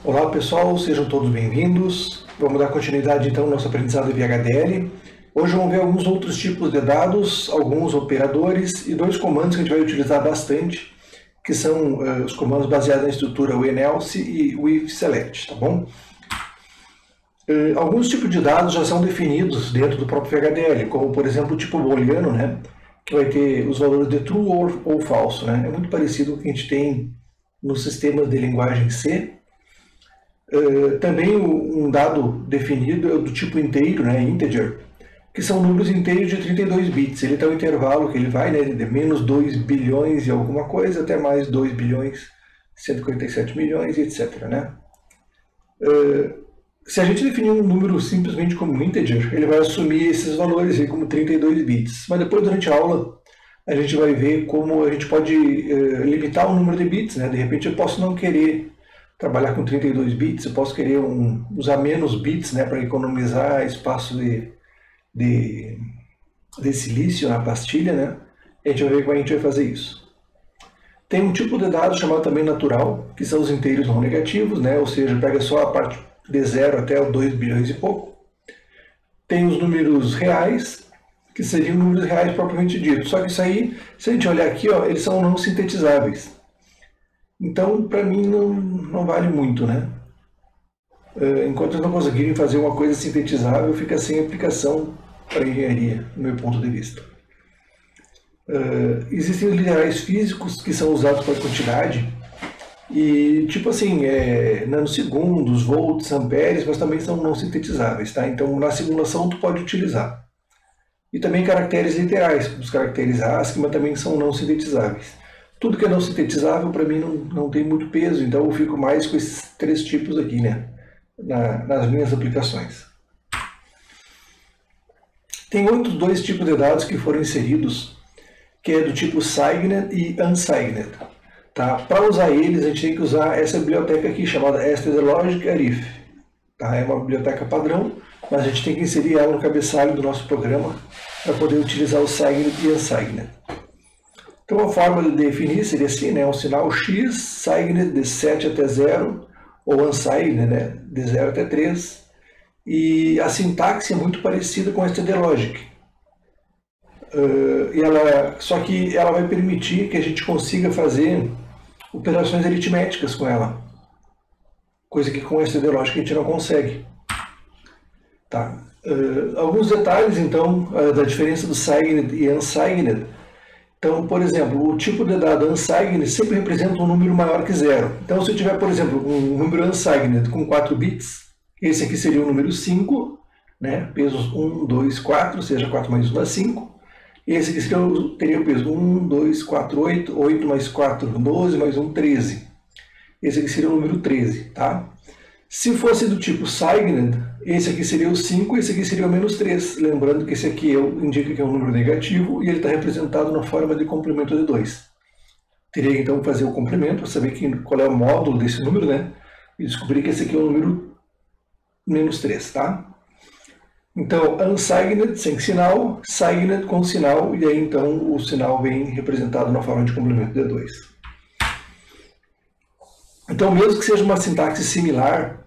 Olá pessoal, sejam todos bem-vindos. Vamos dar continuidade então ao nosso aprendizado de VHDL. Hoje vamos ver alguns outros tipos de dados, alguns operadores e dois comandos que a gente vai utilizar bastante, que são os comandos baseados na estrutura WhenElse e WithSelect, tá bom? Alguns tipos de dados já são definidos dentro do próprio VHDL, como por exemplo o tipo booleano, né, que vai ter os valores de true ou falso, né? É muito parecido com o que a gente tem nos sistemas de linguagem C. Também um dado definido é o do tipo inteiro, né, integer, que são números inteiros de 32 bits. Ele tem um intervalo que ele vai, né, de menos 2 bilhões e alguma coisa até mais 2 bilhões, 147 milhões, etc. Né? Se a gente definir um número simplesmente como integer, ele vai assumir esses valores aí como 32 bits. Mas depois, durante a aula, a gente vai ver como a gente pode limitar o número de bits, né? De repente eu posso não querer trabalhar com 32 bits, eu posso querer usar menos bits, né, para economizar espaço de silício na pastilha, né? A gente vai ver como a gente vai fazer isso. Tem um tipo de dado chamado também natural, que são os inteiros não negativos, né? Ou seja, pega só a parte de 0 até 2 bilhões e pouco. Tem os números reais, que seriam números reais propriamente dito. Só que isso aí, se a gente olhar aqui, ó, eles são não sintetizáveis. Então, para mim, não vale muito, né? Enquanto eles não conseguirem fazer uma coisa sintetizável, fica sem aplicação para a engenharia, do meu ponto de vista. Existem os lineares físicos que são usados para quantidade, e tipo assim, nanosegundos, volts, amperes, mas também são não sintetizáveis, tá? Então, na simulação, tu pode utilizar. E também caracteres literais, como os caracteres ASCII, mas também são não sintetizáveis. Tudo que é não sintetizável, para mim, não tem muito peso, então eu fico mais com esses três tipos aqui, né, nas minhas aplicações. Tem outros dois tipos de dados que foram inseridos, que é do tipo signed e unsigned. Tá? Para usar eles, a gente tem que usar essa biblioteca aqui, chamada stdlogic.arif. Tá? É uma biblioteca padrão, mas a gente tem que inserir ela no cabeçalho do nosso programa para poder utilizar o signed e unsigned. Então a forma de definir seria assim, né? Um sinal x, signed de 7 até 0, ou unsigned, né? De 0 até 3. E a sintaxe é muito parecida com a stdlogic. Só que ela vai permitir que a gente consiga fazer operações aritméticas com ela. Coisa que com a stdlogic a gente não consegue. Tá? Alguns detalhes, então, da diferença do signed e unsigned. Então, por exemplo, o tipo de dado unsigned sempre representa um número maior que 0. Então, se eu tiver, por exemplo, um número unsigned com 4 bits, esse aqui seria o número 5, né? Pesos 1, 2, 4, ou seja, 4 mais 1 dá 5. E esse aqui teria o peso 1, 2, 4, 8, 8 mais 4, 12, mais 1, 13. Esse aqui seria o número 13, tá? Se fosse do tipo signed, esse aqui seria o 5 e esse aqui seria o menos 3. Lembrando que esse aqui indica que é um número negativo e ele está representado na forma de complemento de 2. Teria que então fazer o complemento para saber qual é o módulo desse número, né? E descobrir que esse aqui é o número menos 3, tá? Então, unsigned sem sinal, signed com sinal, e aí então o sinal vem representado na forma de complemento de 2. Então, mesmo que seja uma sintaxe similar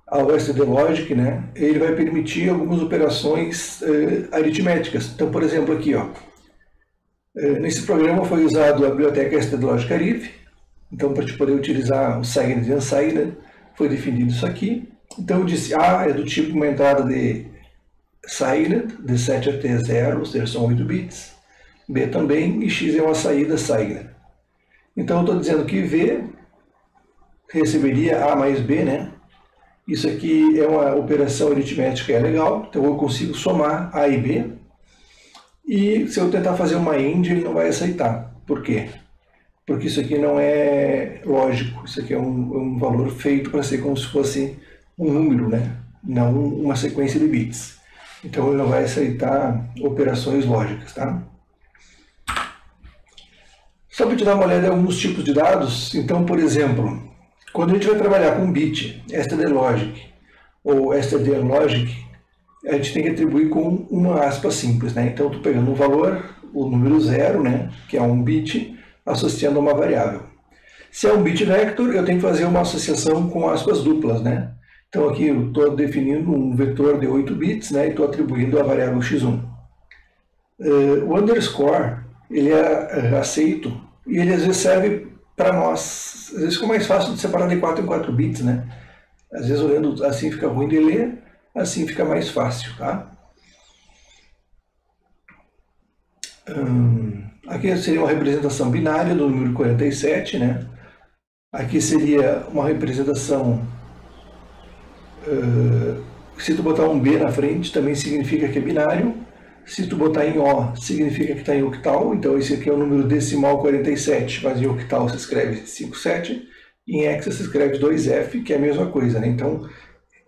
ao stdlogic, né, ele vai permitir algumas operações aritméticas. Então, por exemplo, aqui, ó, nesse programa foi usado a biblioteca stdlogic.arif. Então, para poder utilizar o signed e unsigned, foi definido isso aqui. Então, eu disse A é do tipo uma entrada de signed, de 7 até 0, ou seja, são 8 bits. B também, e X é uma saída signed. Então, eu estou dizendo que V receberia A mais B, né? Isso aqui é uma operação aritmética, é legal, então eu consigo somar A e B. E se eu tentar fazer uma AND, ele não vai aceitar. Por quê? Porque isso aqui não é lógico, isso aqui é um valor feito para ser como se fosse um número, né? Não uma sequência de bits. Então ele não vai aceitar operações lógicas, tá? Só para te dar uma olhada em alguns tipos de dados, então, por exemplo, quando a gente vai trabalhar com bit, stdlogic ou stdlogic, a gente tem que atribuir com uma aspa simples, né? Então, eu estou pegando um valor, o número 0, né, que é um bit, associando a uma variável. Se é um bit vector, eu tenho que fazer uma associação com aspas duplas, né? Então aqui eu estou definindo um vetor de 8 bits, né? E estou atribuindo a variável x1. O underscore, ele é aceito e ele às vezes serve para nós. Às vezes fica mais fácil de separar de 4 em 4 bits, né? Às vezes olhando assim fica ruim de ler, assim fica mais fácil, tá? Aqui seria uma representação binária do número 47, né? Aqui seria uma representação, se tu botar um B na frente, também significa que é binário. Se tu botar em O, significa que está em octal. Então esse aqui é o número decimal 47, mas em octal se escreve 57. E em hexa se escreve 2F, que é a mesma coisa, né? Então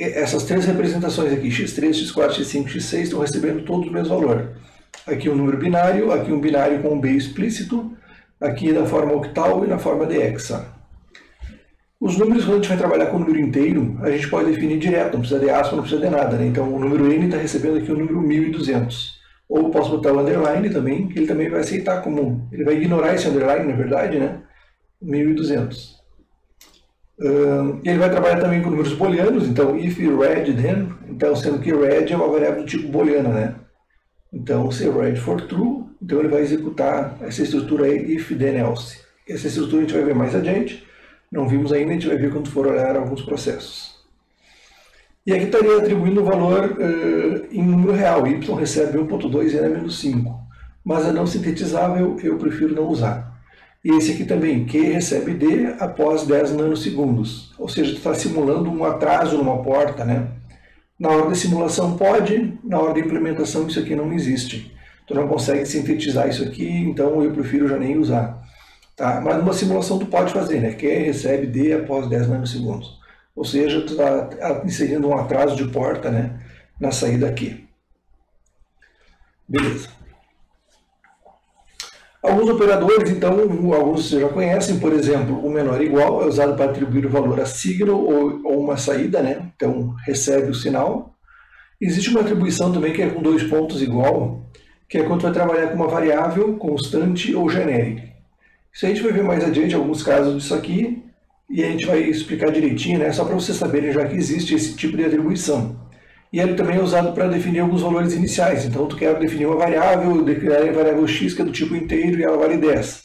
essas três representações aqui, x3, x4, x5, x6, estão recebendo todos o mesmo valor. Aqui um número binário, aqui um binário com um B explícito, aqui na forma octal e na forma de hexa. Os números, quando a gente vai trabalhar com o número inteiro, a gente pode definir direto, não precisa de aspa, não precisa de nada, né? Então o número n está recebendo aqui o número 1200. Ou posso botar o underline também, que ele também vai aceitar como... Ele vai ignorar esse underline, na verdade, né? 1200. Ele vai trabalhar também com números booleanos, então if red then, então sendo que red é uma variável do tipo booleano, né? Então se red for true, então ele vai executar essa estrutura aí, if then else. Essa estrutura a gente vai ver mais adiante, não vimos ainda, a gente vai ver quando for olhar alguns processos. E aqui estaria atribuindo o valor em número real, y recebe 1.2 e n-5, mas a não sintetizável eu prefiro não usar. E esse aqui também, Q recebe D após 10 nanosegundos, ou seja, tu está simulando um atraso numa porta, né? Na hora da simulação pode, na hora da implementação isso aqui não existe. Tu não consegue sintetizar isso aqui, então eu prefiro já nem usar. Tá? Mas numa simulação tu pode fazer, né? Q recebe D após 10 nanosegundos. Ou seja, tu está inserindo um atraso de porta, né, na saída aqui. Beleza. Alguns operadores, então, alguns vocês já conhecem, por exemplo, o menor igual é usado para atribuir o valor a signal ou uma saída, né? Então, recebe o sinal. Existe uma atribuição também que é com 2 pontos igual, que é quando vai trabalhar com uma variável constante ou genérica. Isso a gente vai ver mais adiante alguns casos disso aqui, e a gente vai explicar direitinho, né? Só para vocês saberem já que existe esse tipo de atribuição. E ele também é usado para definir alguns valores iniciais. Então, tu quer definir uma variável, declarar a variável x, que é do tipo inteiro, e ela vale 10.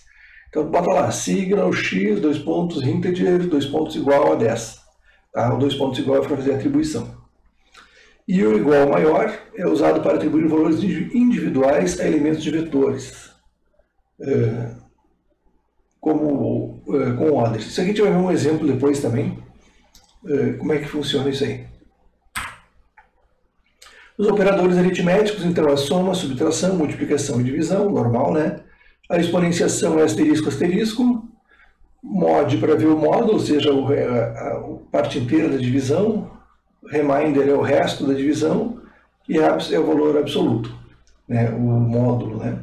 Então, tu bota lá, signal x, 2 pontos, integer, 2 pontos igual a 10. Tá? O 2 pontos igual é para fazer a atribuição. E o igual maior é usado para atribuir valores individuais a elementos de vetores. Com ordens. Isso aqui a gente vai ver um exemplo depois também. Como é que funciona isso aí. Os operadores aritméticos, então, a soma, subtração, multiplicação e divisão, normal, né? A exponenciação é asterisco, asterisco. Mod para ver o módulo, ou seja, a parte inteira da divisão. Remainder é o resto da divisão. E abs é o valor absoluto, né? O módulo, né?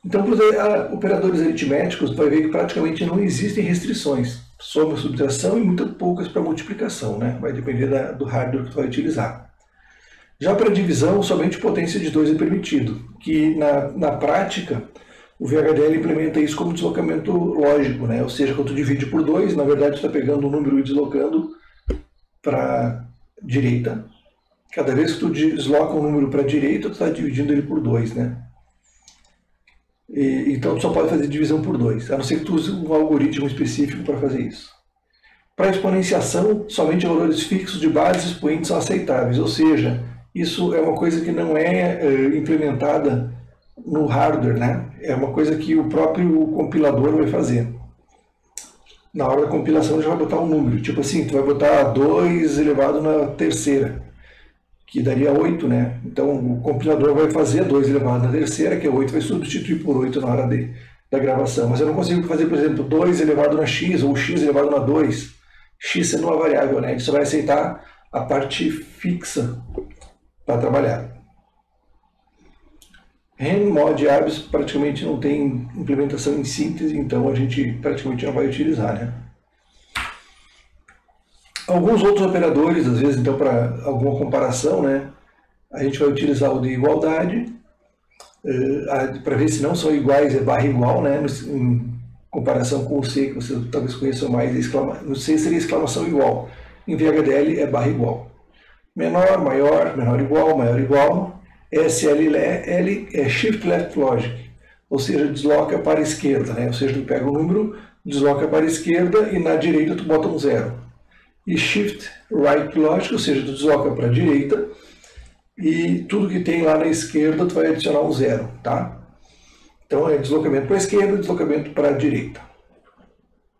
Então, para operadores aritméticos, vai ver que praticamente não existem restrições. Soma, subtração e muito poucas para multiplicação, né? Vai depender do hardware que tu vai utilizar. Já para divisão, somente potência de 2 é permitido, que na prática o VHDL implementa isso como deslocamento lógico, né? Ou seja, quando tu divide por 2, na verdade tu está pegando um número e deslocando para a direita. Cada vez que tu desloca um número para a direita, tu está dividindo ele por 2, né? Então tu só pode fazer divisão por 2, a não ser que tu use um algoritmo específico para fazer isso. Para exponenciação, somente valores fixos de bases expoentes são aceitáveis, ou seja, isso é uma coisa que não é implementada no hardware, né? É uma coisa que o próprio compilador vai fazer. Na hora da compilação já vai botar um número, tipo assim, tu vai botar 2 elevado na terceira, que daria 8, né? Então o compilador vai fazer 2 elevado na terceira, que é 8, vai substituir por 8 na hora da gravação. Mas eu não consigo fazer, por exemplo, 2 elevado na x ou x elevado na 2, x sendo uma variável, né? Ele só vai aceitar a parte fixa para trabalhar. Rem, mod e abs praticamente não tem implementação em síntese, então a gente praticamente não vai utilizar, né? Alguns outros operadores, às vezes, então, para alguma comparação, né, a gente vai utilizar o de igualdade, para ver se não são iguais, é barra igual, né? comparação com o C, que vocês talvez conheçam mais, no C seria exclamação igual. Em VHDL é barra igual. Menor, maior, menor igual, maior igual. SLL é Shift Left Logic, ou seja, desloca para a esquerda, né? Ou seja, tu pega o número, desloca para a esquerda e na direita tu bota um 0. E Shift Right Logic, ou seja, tu desloca para a direita e tudo que tem lá na esquerda tu vai adicionar um 0, tá? Então é deslocamento para a esquerda e deslocamento para a direita.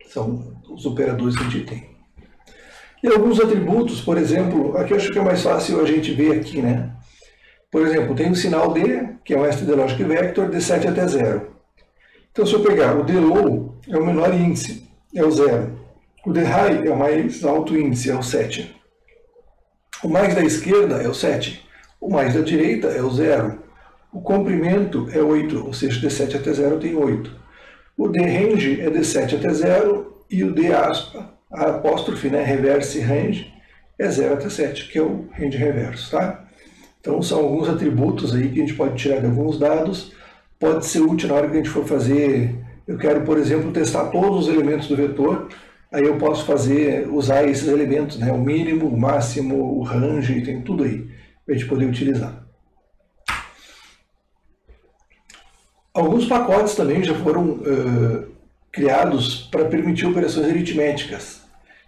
São os operadores que a gente tem. E alguns atributos, por exemplo, aqui eu acho que é mais fácil a gente ver aqui, né? Por exemplo, tem um sinal D, que é um std logic vector, de 7 até 0. Então, se eu pegar o D-low, é o menor índice, é o 0. O D-high é o mais alto índice, é o 7. O mais da esquerda é o 7. O mais da direita é o 0. O comprimento é 8, ou seja, de 7 até 0 tem 8. O D-range é de 7 até 0 e o D', né, reverse range, é 0 até 7, que é o range reverso, tá? Então são alguns atributos aí que a gente pode tirar de alguns dados, pode ser útil na hora que a gente for fazer, eu quero, por exemplo, testar todos os elementos do vetor, aí eu posso usar esses elementos, né, o mínimo, o máximo, o range, tem tudo aí, para a gente poder utilizar. Alguns pacotes também já foram criados para permitir operações aritméticas.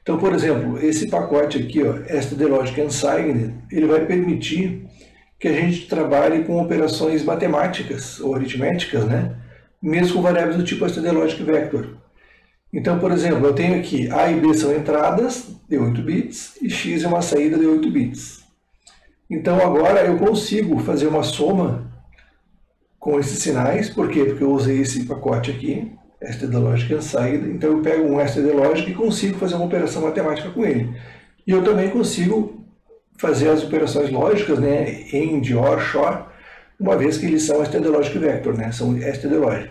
Então, por exemplo, esse pacote aqui, ó, std logic unsigned, ele vai permitir que a gente trabalhe com operações matemáticas ou aritméticas, né? Mesmo com variáveis do tipo std logic vector. Então, por exemplo, eu tenho aqui A e B são entradas de 8 bits e X é uma saída de 8 bits. Então, agora eu consigo fazer uma soma com esses sinais. Por quê? Porque eu usei esse pacote aqui, std logic unsigned. Então, eu pego um std logic e consigo fazer uma operação matemática com ele. E eu também consigo fazer as operações lógicas, né, AND, OR, XOR, uma vez que eles são std logic vector, né, são std logic.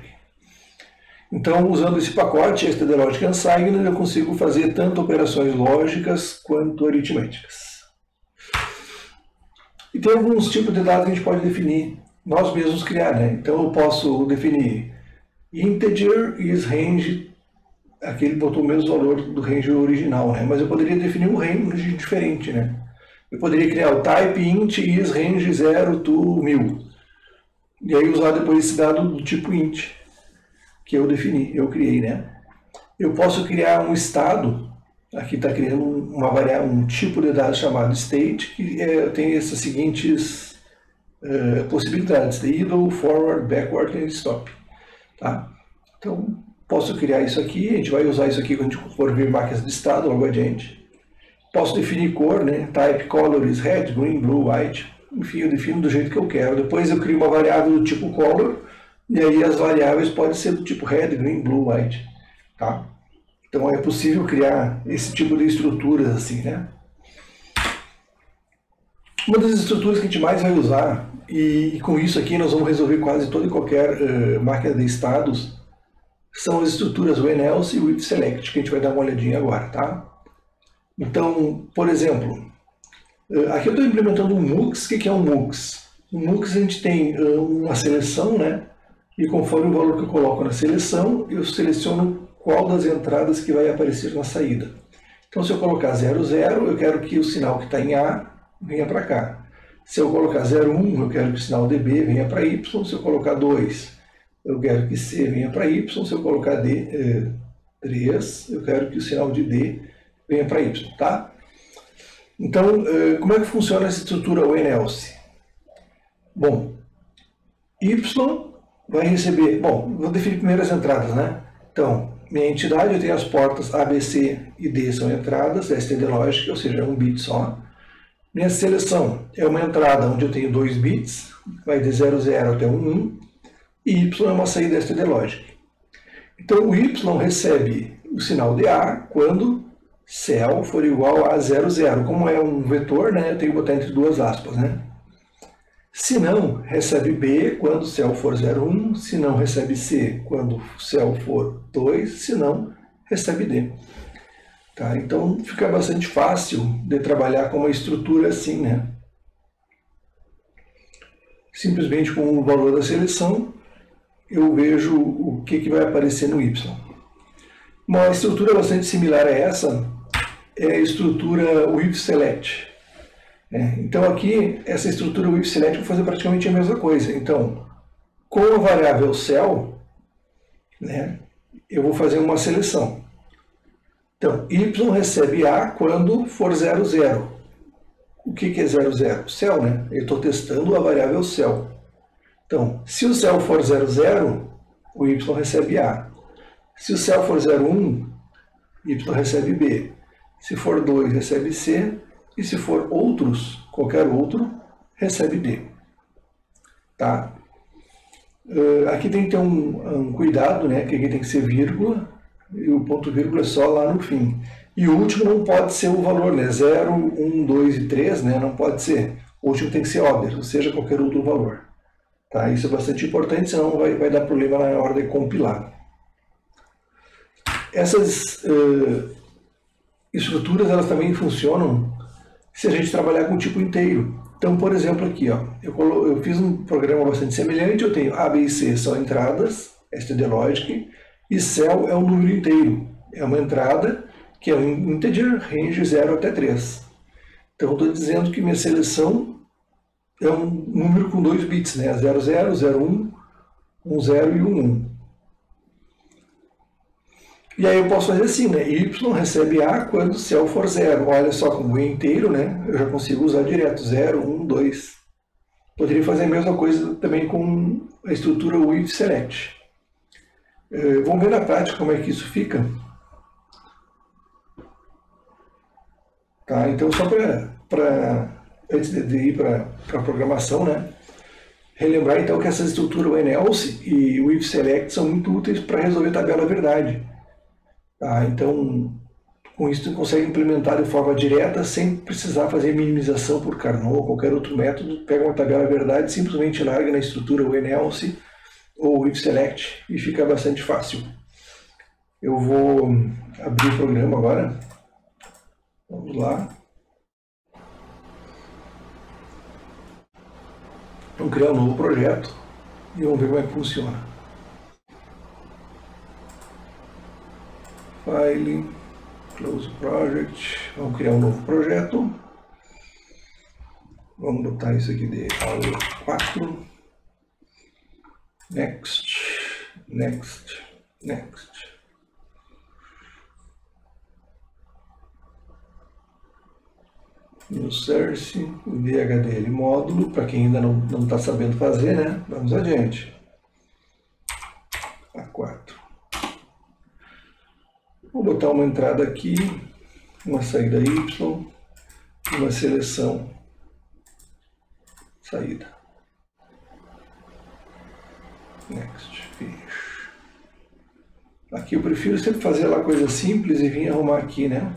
Então, usando esse pacote std logic unsigned, eu consigo fazer tanto operações lógicas quanto aritméticas. E tem alguns tipos de dados que a gente pode definir, nós mesmos criar, né? Então, eu posso definir integer is range, aqui ele botou o mesmo valor do range original, né? Mas eu poderia definir um range diferente, né? Eu poderia criar o type int is range 0 to 1000. E aí usar depois esse dado do tipo int, que eu defini, eu criei, né? Eu posso criar um estado, aqui está criando um tipo de dado chamado state, que tem essas seguintes possibilidades, de idle, forward, backward e stop. Tá? Então, posso criar isso aqui, a gente vai usar isso aqui quando a gente for ver máquinas de estado logo adiante. Posso definir cor, né? Type color is red, green, blue, white. Enfim, eu defino do jeito que eu quero. Depois eu crio uma variável do tipo color, e aí as variáveis podem ser do tipo red, green, blue, white. Tá? Então é possível criar esse tipo de estruturas assim, né? Uma das estruturas que a gente mais vai usar, e com isso aqui nós vamos resolver quase toda e qualquer máquina de estados, são as estruturas when-else e with-select, que a gente vai dar uma olhadinha agora, tá? Então, por exemplo, aqui eu estou implementando um MUX. O que é um MUX? No MUX a gente tem uma seleção, né? E conforme o valor que eu coloco na seleção, eu seleciono qual das entradas que vai aparecer na saída. Então, se eu colocar 0, 0, eu quero que o sinal que está em A venha para cá. Se eu colocar 0, 1, eu quero que o sinal de B venha para Y. Se eu colocar 2, eu quero que C venha para Y. Se eu colocar D, 3, eu quero que o sinal de D venha para Y, tá? Então, como é que funciona essa estrutura when-else? Bom, Y vai receber... Bom, vou definir primeiro as entradas, né? Então, minha entidade, eu tenho as portas A, B, C e D são entradas, std logic, ou seja, um bit só. Minha seleção é uma entrada onde eu tenho 2 bits, vai de 00 até 11, e Y é uma saída std logic. Então, o Y recebe o sinal de A quando cell for igual a 00. Como é um vetor, né, eu tenho que botar entre duas aspas, né? Se não, recebe B quando cell for 01, se não, recebe C quando cell for 2, se não, recebe D. Tá? Então, fica bastante fácil de trabalhar com uma estrutura assim, né? Simplesmente com o valor da seleção, eu vejo o que vai aparecer no Y. Uma estrutura bastante similar a essa é a estrutura with select. Então aqui, essa estrutura with select vai fazer praticamente a mesma coisa. Então, com a variável cell, eu vou fazer uma seleção. Então, y recebe A quando for 0, 0. O que é 0, 0? Cell, né? Eu estou testando a variável cell. Então, se o cell for 0, 0, o y recebe A. Se o cell for 0, 1, y recebe B. Se for 2, recebe C. E se for outros, qualquer outro, recebe D. Tá? Aqui tem que ter um cuidado, né? Que aqui tem que ser vírgula, e o ponto vírgula é só lá no fim. E o último não pode ser o valor, né? 0, 1, 2 e 3, né? Não pode ser. O último tem que ser óbvio, ou seja, qualquer outro valor. Tá? Isso é bastante importante, senão vai dar problema na hora de compilar. Essas estruturas, elas também funcionam se a gente trabalhar com tipo inteiro. Então, por exemplo, aqui, ó, eu fiz um programa bastante semelhante, eu tenho A, B e C são entradas, std logic, e cell é um número inteiro. É uma entrada que é um integer, range 0 até 3. Então, eu estou dizendo que minha seleção é um número com 2 bits, né? 00, 01, 10 e 11. E aí eu posso fazer assim, né? Y recebe A quando cell for 0. Olha só, como é inteiro, né? Eu já consigo usar direto. 0, 1, 2. Poderia fazer a mesma coisa também com a estrutura with select. Vamos ver na prática como é que isso fica. Tá? Então, só antes de ir para a programação, né? Relembrar então que essa estrutura when else e with select são muito úteis para resolver tabela verdade. Tá? Então, com isso você consegue implementar de forma direta sem precisar fazer minimização por Carnot ou qualquer outro método. Pega uma tabela verdade, simplesmente larga na estrutura when else ou with select e fica bastante fácil. Eu vou abrir o programa agora. Vamos lá. Vamos criar um novo projeto e vamos ver como é que funciona. File, Close Project, vamos criar um novo projeto. Vamos botar isso aqui de aula 4. Next, next, next. No Source, VHDL módulo, para quem ainda não está sabendo fazer, né? Vamos adiante. A4. Vou botar uma entrada aqui, uma saída Y, uma seleção, saída. Next, finish. Aqui eu prefiro sempre fazer lá coisa simples e vir arrumar aqui, né?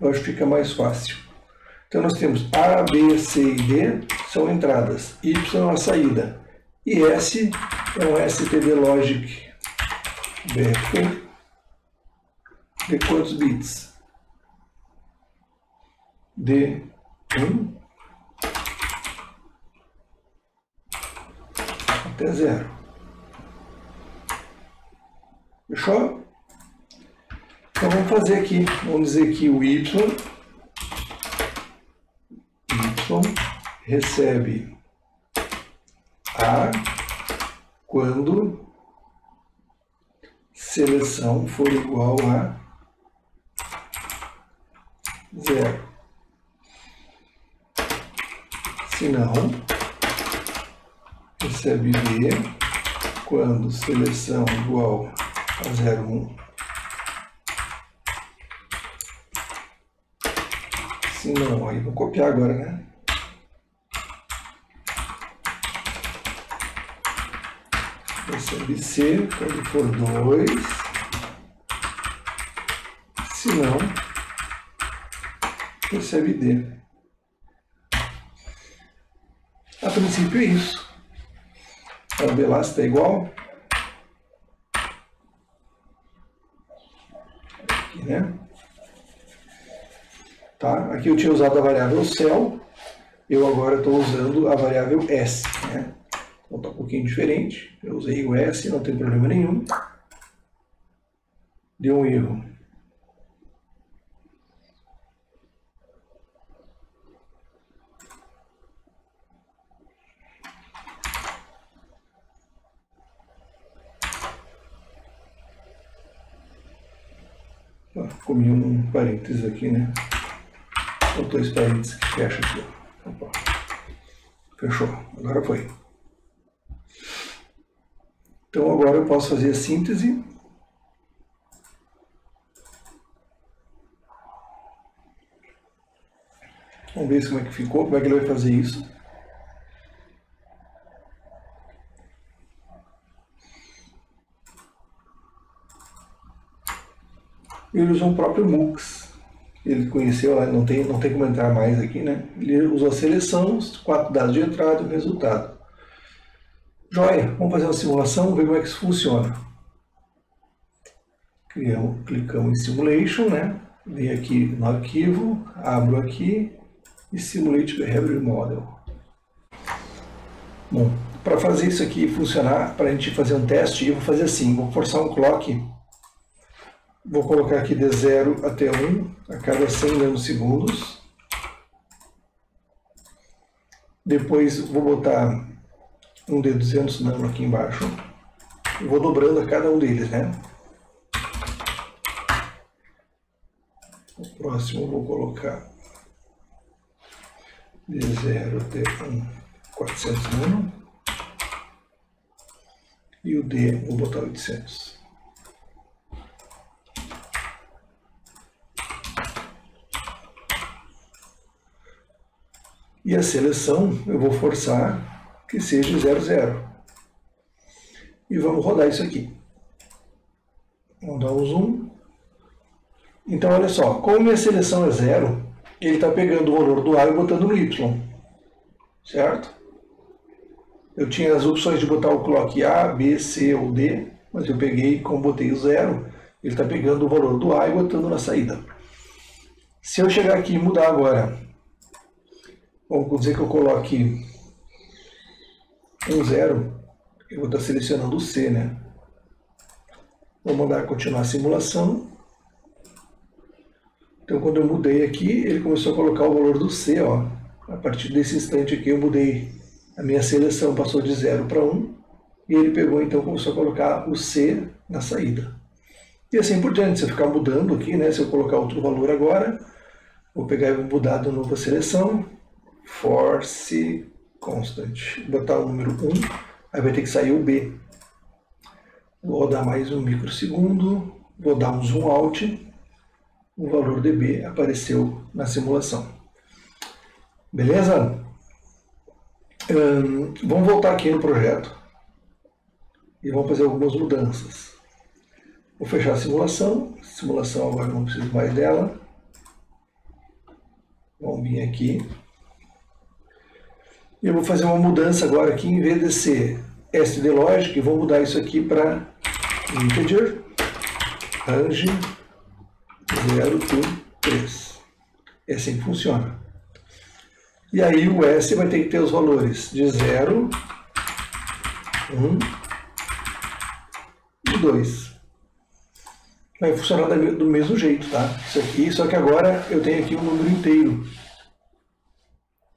Eu acho que fica mais fácil. Então nós temos A, B, C e D são entradas, Y é a saída, e S é um std logic vector de quantos bits? De 1 até 0. Fechou? Então vamos fazer aqui, vamos dizer que o Y recebe A quando seleção for igual a 0. Se não, recebe B quando seleção igual a 0, 1. Se não, aí vou copiar agora, né? Recebe C quando for 2. Se não, recebe D. A princípio é isso. A B lá está igual. Aqui, né? Tá? Aqui eu tinha usado a variável cell. Eu agora estou usando a variável S, né? Então está um pouquinho diferente. Eu usei o S, não tem problema nenhum. Deu um erro. Comi um parênteses aqui, né? Ou dois parênteses que fecha aqui. Opa. Fechou. Agora foi. Então agora eu posso fazer a síntese. Vamos ver como é que ficou, como é que ele vai fazer isso. Ele usou o próprio MUX. Ele conheceu, não tem como entrar mais aqui, né? Ele usou a seleção, os 4 dados de entrada e o resultado. Joia, vamos fazer uma simulação, ver como é que isso funciona. Clicamos em Simulation, né? Vem aqui no arquivo, abro aqui e Simulate Behavior Model. Bom, para fazer isso aqui funcionar, para a gente fazer um teste, eu vou fazer assim, vou forçar um clock. Vou colocar aqui de 0 até 1 a cada 100 nanosegundos. Depois vou botar um de 200 nano aqui embaixo. E vou dobrando a cada um deles, né? O próximo eu vou colocar de 0 até 400 nano. E o D vou botar 800. E a seleção eu vou forçar que seja 00. E vamos rodar isso aqui. Vamos dar um zoom. Então olha só, como minha seleção é 0, ele está pegando o valor do A e botando no Y. Certo? Eu tinha as opções de botar o clock A, B, C ou D, mas eu peguei, como botei o 0, ele está pegando o valor do A e botando na saída. Se eu chegar aqui e mudar agora, vamos dizer que eu coloque um 0, eu vou estar selecionando o C, né? Vou mandar continuar a simulação. Então, quando eu mudei aqui, ele começou a colocar o valor do C, ó. A partir desse instante aqui, eu mudei a minha seleção, passou de 0 para 1, e ele pegou, então, começou a colocar o C na saída. E assim por diante, se eu ficar mudando aqui, né? Se eu colocar outro valor agora, vou pegar e vou mudar de novo a seleção. Force constant, botar o número 1, aí vai ter que sair o B. Vou rodar mais um microsegundo, vou dar um zoom out, o valor de B apareceu na simulação. Beleza? Vamos voltar aqui no projeto e vamos fazer algumas mudanças. Vou fechar a simulação agora não preciso mais dela. Vamos vir aqui. E eu vou fazer uma mudança agora aqui, em vez de ser stdlogic, vou mudar isso aqui para integer, range 0 to 3. É assim que funciona. E aí o S vai ter que ter os valores de 0, 1 e 2. Vai funcionar do mesmo jeito, tá? Isso aqui, só que agora eu tenho aqui um número inteiro.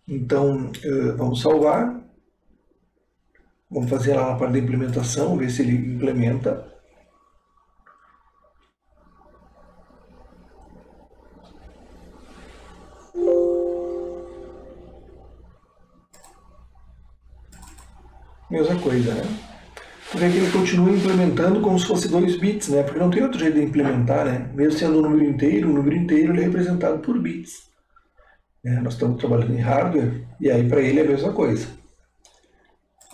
Então, vamos salvar. Vamos fazer lá na parte da implementação, ver se ele implementa. Mesma coisa, né? Tu vê que ele continua implementando como se fosse 2 bits, né? Porque não tem outro jeito de implementar, né? Mesmo sendo um número inteiro, o número inteiro ele é representado por bits. Nós estamos trabalhando em hardware, e aí para ele é a mesma coisa.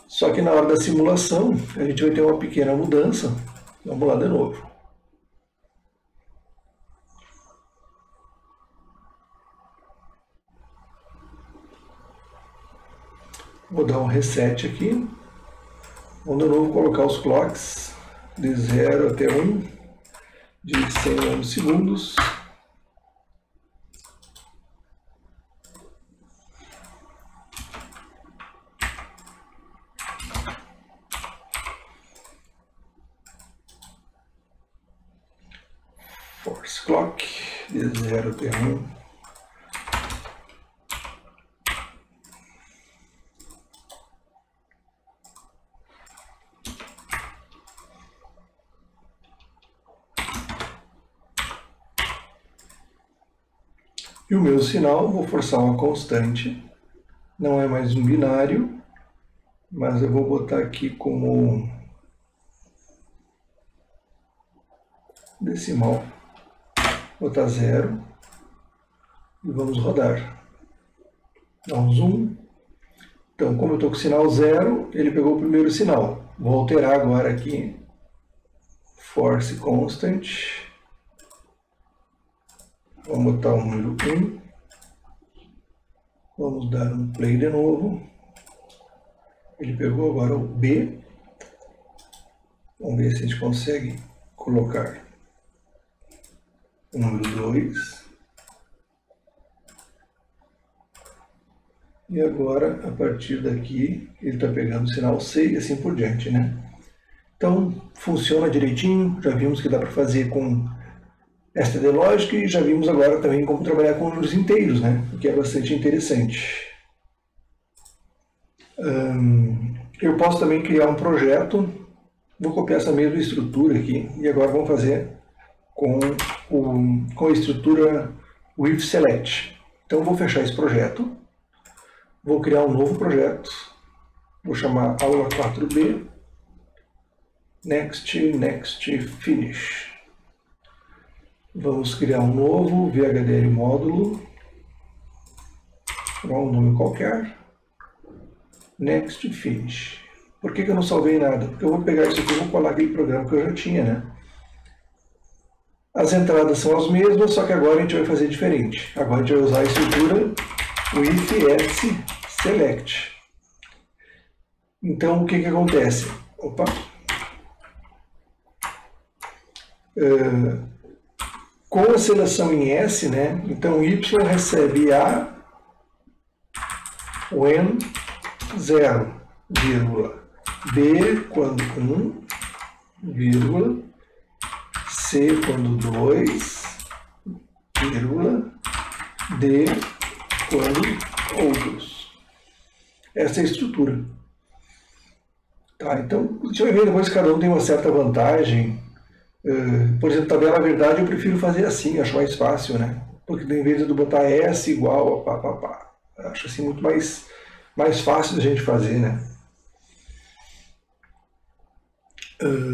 Só que na hora da simulação, a gente vai ter uma pequena mudança. Vamos lá de novo. Vou dar um reset aqui. Vamos de novo colocar os clocks de 0 até 1, de 100 nanosegundos. force clock de 0 até 1. E o meu sinal, vou forçar uma constante, não é mais um binário, mas eu vou botar aqui como decimal, botar 0 e vamos rodar. Dá um zoom. Então, como eu estou com o sinal 0, ele pegou o primeiro sinal. Vou alterar agora aqui, force constant. Vamos botar o número 1. Vamos dar um play de novo. Ele pegou agora o B. Vamos ver se a gente consegue colocar o número 2. E agora, a partir daqui, ele está pegando o sinal C e assim por diante, né? Então, funciona direitinho. Já vimos que dá para fazer com STD Logic e já vimos agora também como trabalhar com números inteiros, né? O que é bastante interessante. Eu posso também criar um projeto. Vou copiar essa mesma estrutura aqui e agora vamos fazer com a estrutura with select. Então, vou fechar esse projeto. Vou criar um novo projeto. Vou chamar aula 4B. Next, finish. Vamos criar um novo VHDL módulo. Chamar um nome qualquer. Next, finish. Por que eu não salvei nada? Porque eu vou pegar isso aqui e vou colar aquele programa que eu já tinha, né? As entradas são as mesmas, só que agora a gente vai fazer diferente. Agora a gente vai usar a estrutura with select. Então, o que acontece? Opa! Com a seleção em S, né? Então Y recebe A when 0, vírgula, B quando 1, vírgula, C quando 2, vírgula, D quando outros. Essa é a estrutura. Tá, então, a gente vai ver depois que cada um tem uma certa vantagem. Por exemplo, tabela verdade eu prefiro fazer assim, acho mais fácil, né? Porque em vez de botar S igual a pá. Acho assim muito mais fácil da gente fazer, né?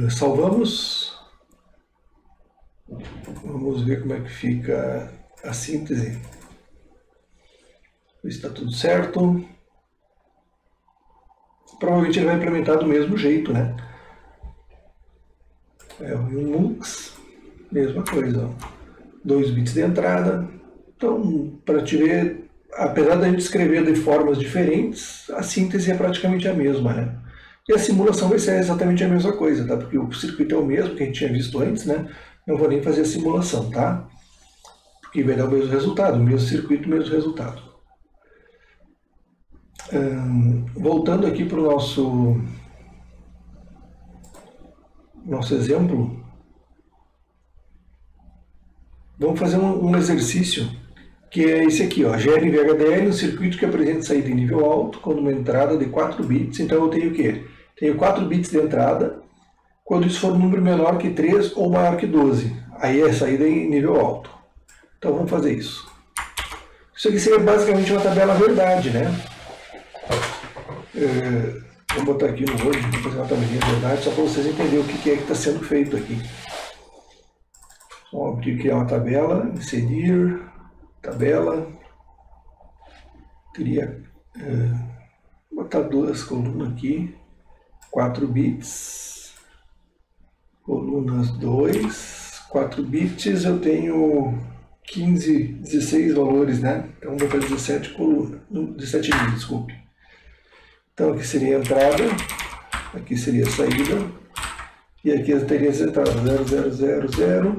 Salvamos. Vamos ver como é que fica a síntese. Está tudo certo. Provavelmente ele vai implementar do mesmo jeito, né? O MUX, mesma coisa. 2 bits de entrada. Então, para te ver, apesar da gente escrever de formas diferentes, a síntese é praticamente a mesma, né? E a simulação vai ser exatamente a mesma coisa, tá? Porque o circuito é o mesmo que a gente tinha visto antes, né? Não vou nem fazer a simulação, tá? Porque vai dar o mesmo resultado, o mesmo circuito, o mesmo resultado. Voltando aqui para o nosso exemplo, vamos fazer um exercício que é esse aqui, ó, gere em VHDL um circuito que apresenta saída em nível alto quando uma entrada de 4 bits. Então eu tenho o quê? Tenho 4 bits de entrada quando isso for um número menor que 3 ou maior que 12. Aí é saída em nível alto. Então vamos fazer isso. Isso aqui seria basicamente uma tabela verdade, né? Vou botar aqui no Word, vou fazer uma tabelinha verdade, só para vocês entenderem o que é que está sendo feito aqui. Vamos abrir, criar uma tabela, inserir, tabela, botar 2 colunas aqui, 4 bits, colunas 2, 4 bits, eu tenho 15, 16 valores, né? Então vou botar 17 colunas, 17 bits, desculpe. Então aqui seria a entrada, aqui seria a saída, e aqui eu teria as entradas 0, 0, 0, 0.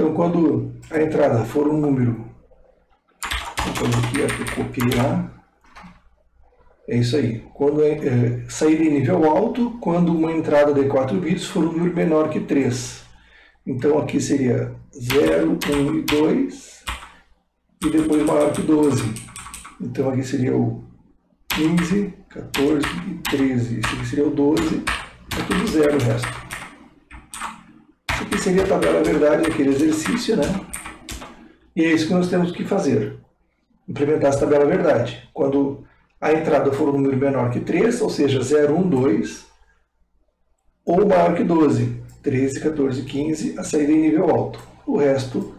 Então, quando a entrada for um número, vou fazer aqui, eu copiei lá. É isso aí. Quando saída em nível alto, quando uma entrada de 4 bits for um número menor que 3. Então aqui seria 0, 1 e 2, e depois maior que 12. Então aqui seria o 15, 14 e 13. Esse aqui seria o 12, é tudo zero o resto. Isso aqui seria a tabela verdade daquele exercício, né? E é isso que nós temos que fazer. Implementar essa tabela verdade. Quando a entrada for um número menor que 3, ou seja, 0, 1, 2, ou maior que 12, 13, 14, 15, a saída em nível alto. O resto,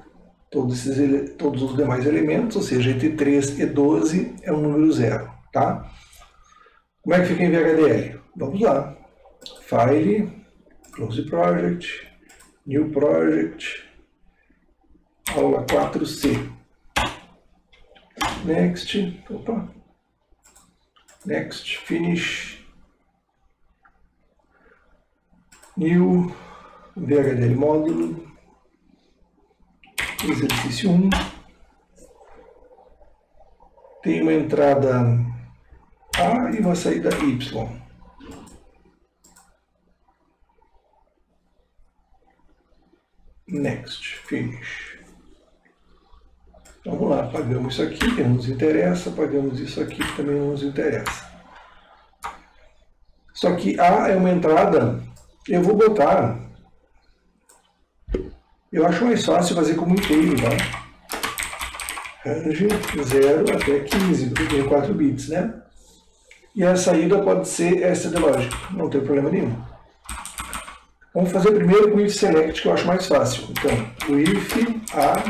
todos os demais elementos, ou seja, entre 3 e 12, é um número zero. Tá? Como é que fica em VHDL? Vamos lá. File, Close Project, New Project, aula 4C. Next, Next, Finish, New, VHDL módulo, exercício 1. Tem uma entrada A e uma saída Y. Next, Finish. Vamos lá, pagamos isso aqui que não nos interessa, pagamos isso aqui que também não nos interessa. Só que A é uma entrada, eu vou botar, eu acho mais fácil fazer como inteiro, tá? Range 0 até 15, porque tem 4 bits, né? E a saída pode ser essa de lógica, não tem problema nenhum. Vamos fazer primeiro com o if select, que eu acho mais fácil. Então, o if a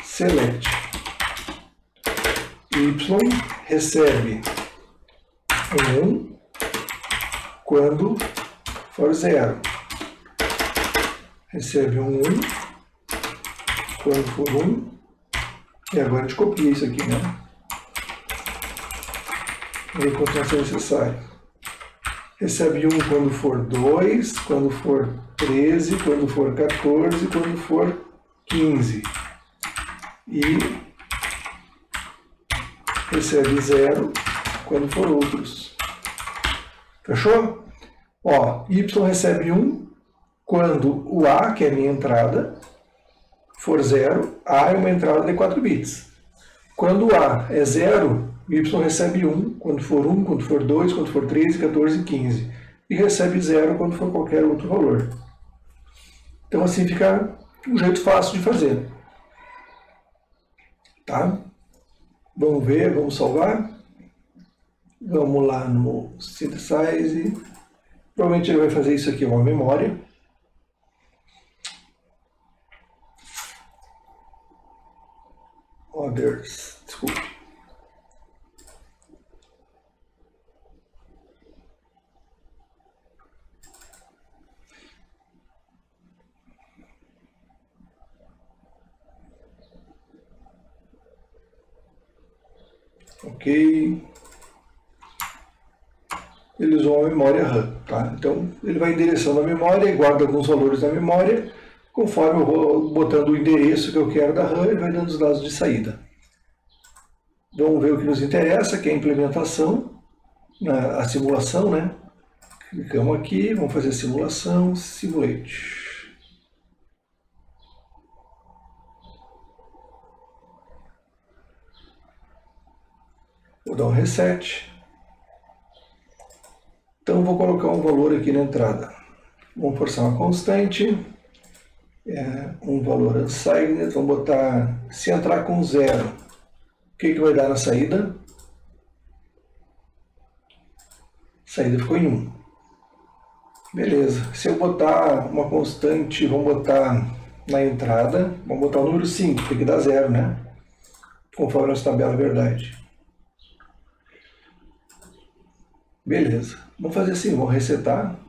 select y recebe 1 quando for 0. Recebe 1 quando for 1. E agora a gente copia isso aqui, né? E a continuação necessária. Recebe 1 quando for 2, quando for 13, quando for 14, quando for 15. E recebe 0 quando for outros. Fechou? Ó, y recebe 1 quando o A, que é a minha entrada, for 0. A é uma entrada de 4 bits. Quando o A é 0, y recebe 1 quando for 1, quando for 2, quando for 13, 14 e 15. E recebe 0 quando for qualquer outro valor. Então assim fica um jeito fácil de fazer. Tá? Vamos ver, vamos salvar. Vamos lá no Synthesize. Provavelmente ele vai fazer isso aqui, uma memória. Others, desculpe. Ok. Ele usou a memória RAM, tá? Então ele vai endereçando a memória e guarda alguns valores da memória. Conforme eu vou botando o endereço que eu quero da RAM, ele vai dando os dados de saída. Vamos ver o que nos interessa, que é a implementação, a simulação, né? Clicamos aqui, vamos fazer a simulação, Simulate. Vou dar um reset. Então vou colocar um valor aqui na entrada. Vamos forçar uma constante. Um valor unsigned. Vamos botar, se entrar com 0, o que vai dar na saída? A saída ficou em 1. Beleza. Se eu botar uma constante, vamos botar na entrada, vamos botar o número 5, tem que dar 0, né? Conforme a nossa tabela verdade. Beleza. Vamos fazer assim, vamos resetar.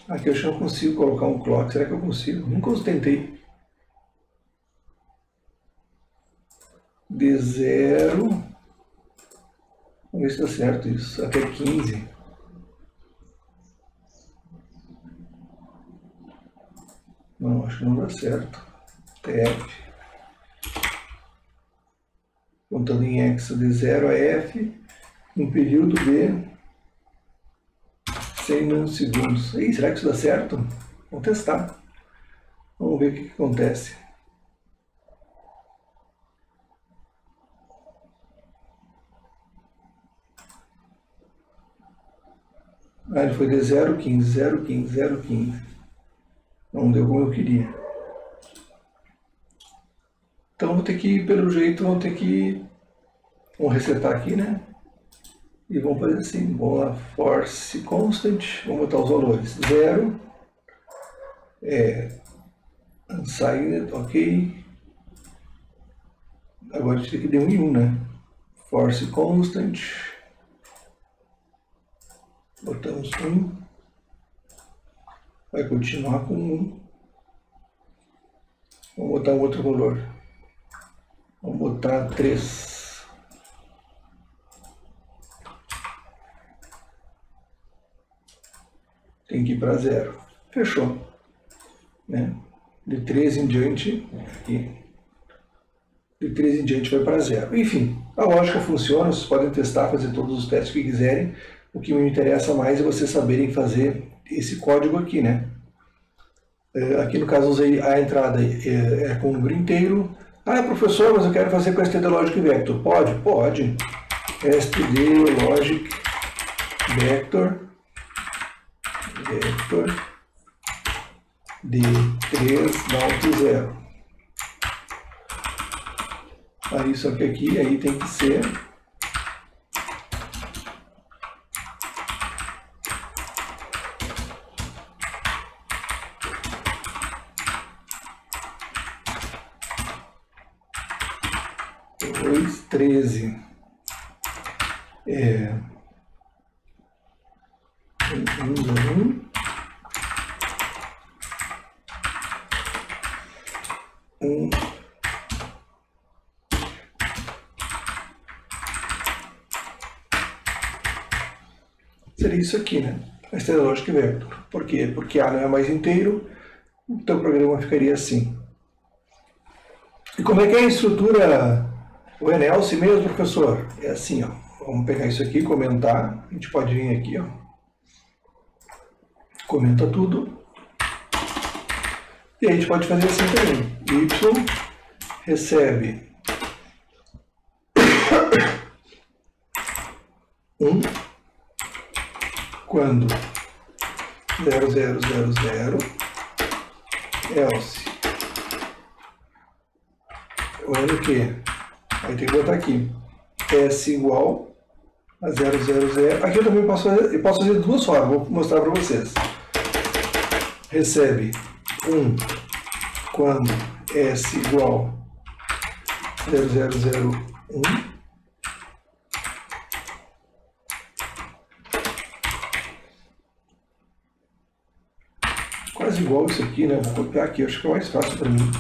Aqui eu acho que eu consigo colocar um clock. Será que eu consigo? Nunca eu tentei. De 0. Vamos ver se dá certo isso. Até 15. Não, acho que não dá certo. TF, contando em hexa de 0 a F, um período de 100 nanosegundos. Ih, será que isso dá certo? Vamos testar. Vamos ver o que acontece. Ah, ele foi de 0,15, 0,15, 0,15. Não deu como eu queria. Então vou ter que, pelo jeito, vamos resetar aqui, né? E vamos fazer assim, vamos lá, force constant, vamos botar os valores. 0, unsigned, ok. Agora a gente tem que dar 1 em 1, né? Force constant, botamos 1, vai continuar com 1. Vamos botar um outro valor. Vamos botar 3. Tem que ir para 0. Fechou. Né? De 3 em diante, aqui. De 3 em diante vai para 0. Enfim, a lógica funciona, vocês podem testar, fazer todos os testes que quiserem. O que me interessa mais é vocês saberem fazer esse código aqui, né? Aqui no caso usei a entrada com o número inteiro. Ah, professor, mas eu quero fazer com std logic vector. Pode? Pode. std logic vector de 3 down to 0. Aí só que aqui aí tem que ser depois 13 seria isso aqui, né? A std logic vector. Por quê? Porque A não é mais inteiro, então o programa ficaria assim. E como é que é a estrutura o ENELSE mesmo, professor? É assim, ó. Vamos pegar isso aqui, comentar. A gente pode vir aqui, ó. Comenta tudo. E a gente pode fazer assim também. Y recebe 1 quando 0, 0, 0, 0, else, o que? Aí tem que botar aqui, s igual a 0, 0, 0. Aqui eu também posso fazer de duas formas, vou mostrar para vocês. Recebe 1 quando s igual a 0, 0, 0, 1. Quase igual isso aqui, né? Vou copiar aqui, acho que é mais fácil para mim.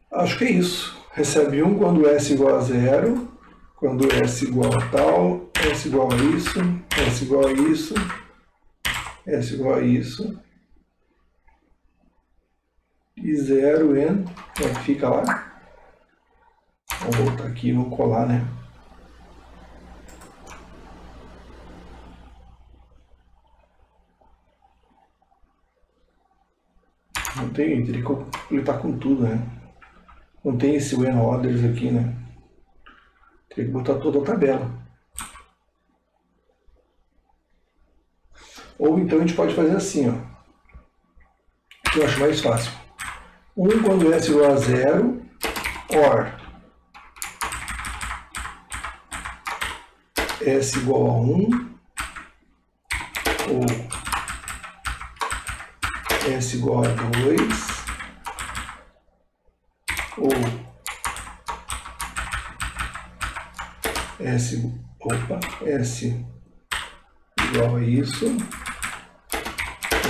Acho que é isso. Recebe 1 quando S igual a 0, quando S igual a tal, S igual a isso, S igual a isso, S igual a isso, e 0 em, como é que fica lá? Vou voltar aqui e vou colar, né? Não tem, teria que completar com tudo, né? Não tem esse when orders aqui, né? Teria que botar toda a tabela. Ou então a gente pode fazer assim, ó. Que eu acho mais fácil. 1 quando S igual a 0, or S igual a 1, ou S igual a 2, ou S igual a isso,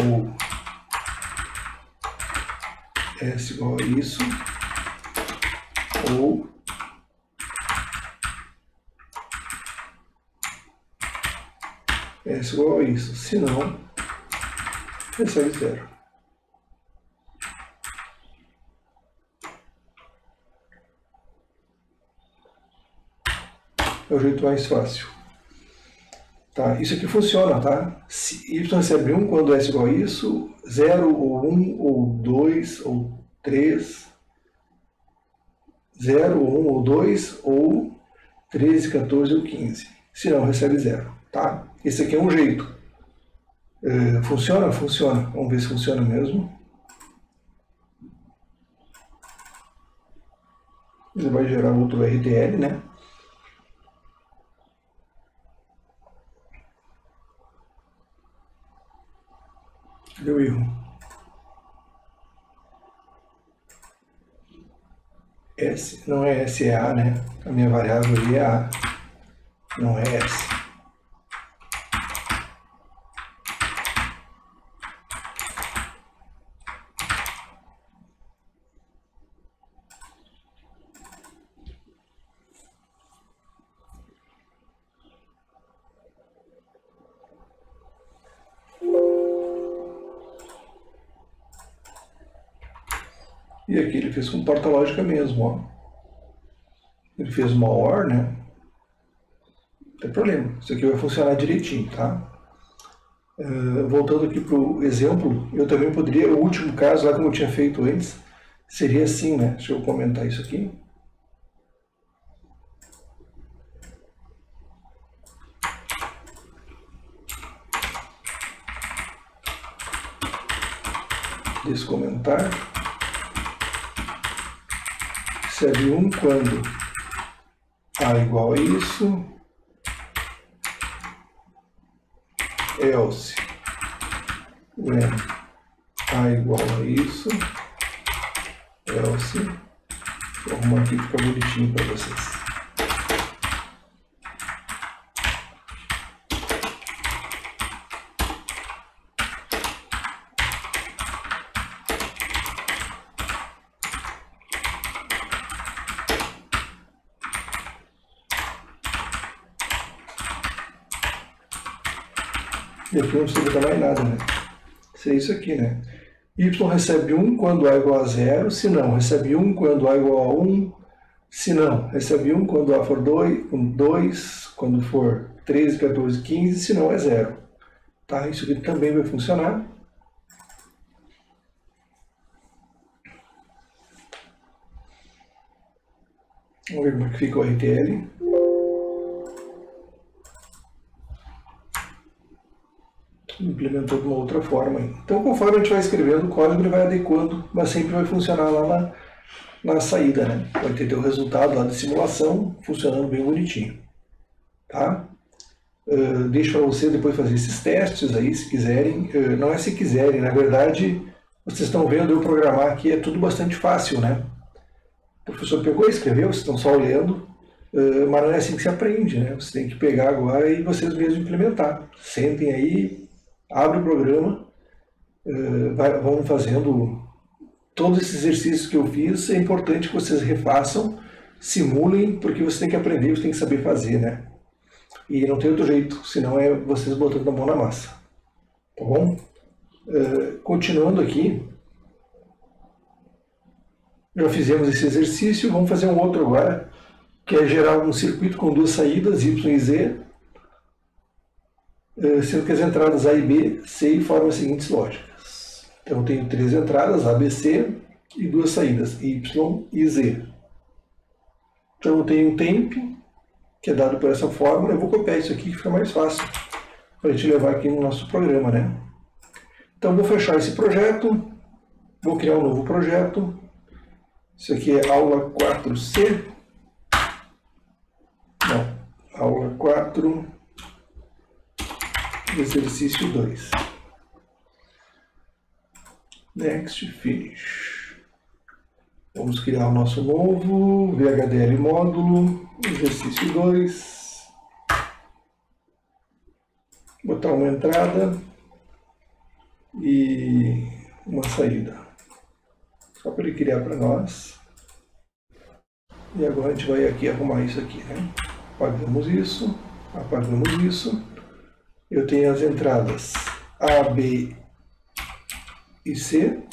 ou S igual a isso, ou S igual a isso. Se não, recebe 0. É o jeito mais fácil. Tá? Isso aqui funciona, tá? Se y recebe 1 quando S igual a isso, 0 ou 1 ou 2 ou 3, 0 ou 1 ou 2 ou 13, 14 ou 15. Se não, recebe 0. Tá? Esse aqui é um jeito. Funciona? Funciona. Vamos ver se funciona mesmo. Ele vai gerar outro RTL, né? Deu erro. S não é S, é A, né? A minha variável ali é A. Não é S. E aqui ele fez com porta-lógica mesmo, ó. Ele fez uma OR, né? Não tem problema, isso aqui vai funcionar direitinho, tá? Voltando aqui para o exemplo, eu também poderia, o último caso, lá como eu tinha feito antes, seria assim, né? Deixa eu comentar isso aqui. Descomentar. Recebe 1 quando A igual a isso, else when A igual a isso, else, vou arrumar aqui para ficar bonitinho para vocês. E aqui não precisa botar mais nada, né? Isso é isso aqui, né? Y recebe 1 quando A igual a 0, se não, recebe 1 quando A igual a 1, se não, recebe 1 quando A for 2, quando for 13, 14, 15, se não é 0. Tá? Isso aqui também vai funcionar. Vamos ver como é que fica o RTL. Implementou de uma outra forma. Então, conforme a gente vai escrevendo o código, ele vai adequando, mas sempre vai funcionar lá na saída, né? Vai ter o resultado lá de simulação funcionando bem bonitinho. Tá? Deixo para você depois fazer esses testes aí, se quiserem. Não é se quiserem, na verdade, vocês estão vendo eu programar aqui, é tudo bastante fácil, né? O professor pegou e escreveu, vocês estão só olhando, mas não é assim que se aprende, né? Você tem que pegar agora e vocês mesmos implementar. Sentem aí, abre o programa, vão fazendo todos esses exercícios que eu fiz. É importante que vocês refaçam, simulem, porque você tem que aprender, você tem que saber fazer, né? E não tem outro jeito, senão é vocês botando a mão na massa. Tá bom? Continuando aqui, já fizemos esse exercício, vamos fazer um outro agora, que é gerar um circuito com duas saídas, Y e Z, sendo que as entradas A e B, C, formam as seguintes lógicas. Então eu tenho 3 entradas, A, B, C, e 2 saídas, Y e Z. Então eu tenho um temp, que é dado por essa fórmula. Eu vou copiar isso aqui que fica mais fácil para a gente levar aqui no nosso programa, né? Então vou fechar esse projeto, vou criar um novo projeto. Isso aqui é aula 4C. Não, aula 4, exercício 2. Next, finish. Vamos criar o nosso novo VHDL módulo, exercício 2. botar uma entrada e uma saída. Só para ele criar para nós. E agora a gente vai aqui arrumar isso aqui, né? Apagamos isso, apagamos isso. Eu tenho as entradas A, B e C.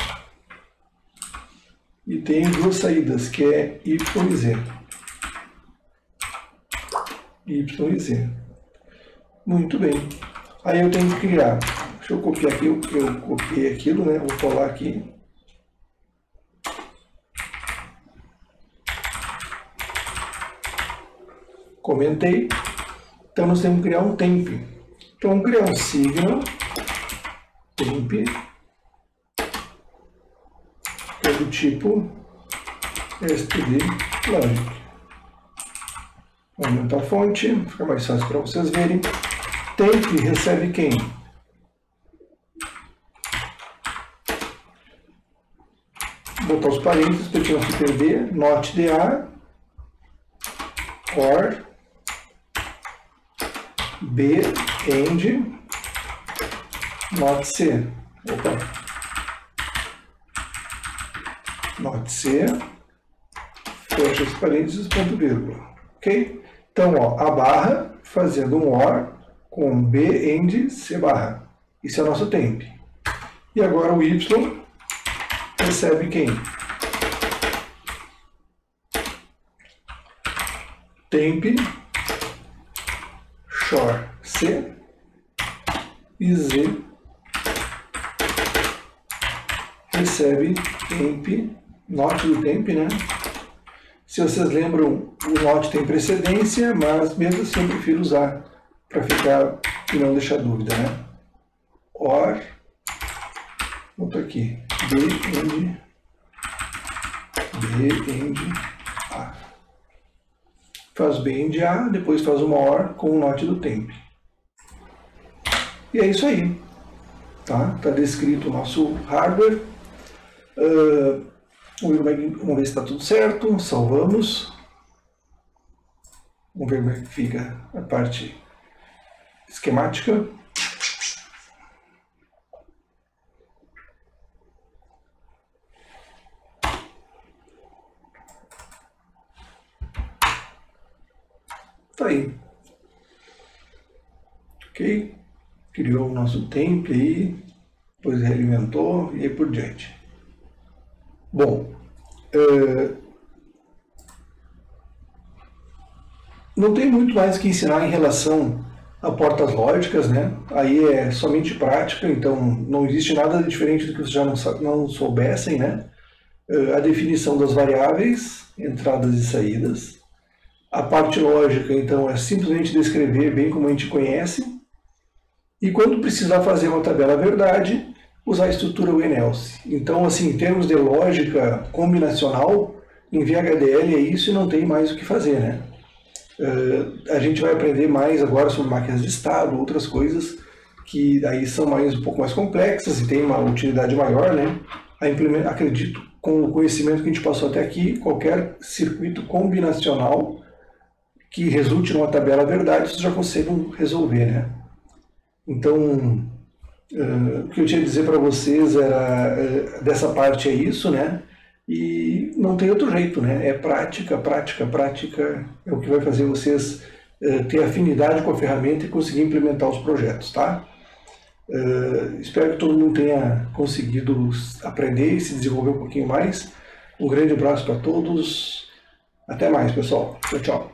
E tenho duas saídas, que é Y e Z. Y e Z. Muito bem. Aí eu tenho que criar. Deixa eu copiar aqui, eu copiei aquilo, né? Vou colar aqui. Comentei. Então nós temos que criar um temp. Então vamos criar um signal temp, que é do tipo std logic. Vou aumentar a fonte, fica mais fácil para vocês verem. Temp recebe quem? Vou botar os parênteses para eu não se perder. Not DA or B end not C. Opa. Not C. Fecha os parênteses, ponto vírgula. Ok? Então, ó, a barra fazendo um OR com B end C barra. Isso é o nosso temp. E agora o Y recebe quem? Temp shor C e Z recebe temp, not do temp, né? Se vocês lembram, o not tem precedência, mas mesmo assim eu prefiro usar para ficar e não deixar dúvida, né? Or, boto aqui, B end A. Faz B end A, depois faz uma OR com o not do temp. E é isso aí. Tá descrito o nosso hardware. Vamos ver se está tudo certo. Salvamos. Vamos ver como é que fica a parte esquemática. Tá aí. Ok? Criou o nosso temp aí, depois realimentou e aí por diante. Bom, não tem muito mais que ensinar em relação a portas lógicas, né? Aí é somente prática, então não existe nada diferente do que vocês já não soubessem, né? A definição das variáveis, entradas e saídas. A parte lógica, então, é simplesmente descrever bem como a gente conhece. E quando precisar fazer uma tabela verdade, usar a estrutura when-else. Então, assim, em termos de lógica combinacional, em VHDL é isso e não tem mais o que fazer, né? A gente vai aprender mais agora sobre máquinas de estado, outras coisas que aí são um pouco mais complexas e tem uma utilidade maior, né? Acredito, com o conhecimento que a gente passou até aqui, qualquer circuito combinacional que resulte numa tabela verdade, vocês já conseguem resolver, né? Então, o que eu tinha a dizer para vocês era dessa parte é isso, né? E não tem outro jeito, né? É prática, prática, prática, é o que vai fazer vocês ter afinidade com a ferramenta e conseguir implementar os projetos, tá? Espero que todo mundo tenha conseguido aprender e se desenvolver um pouquinho mais. Um grande abraço para todos. Até mais, pessoal. Tchau, tchau.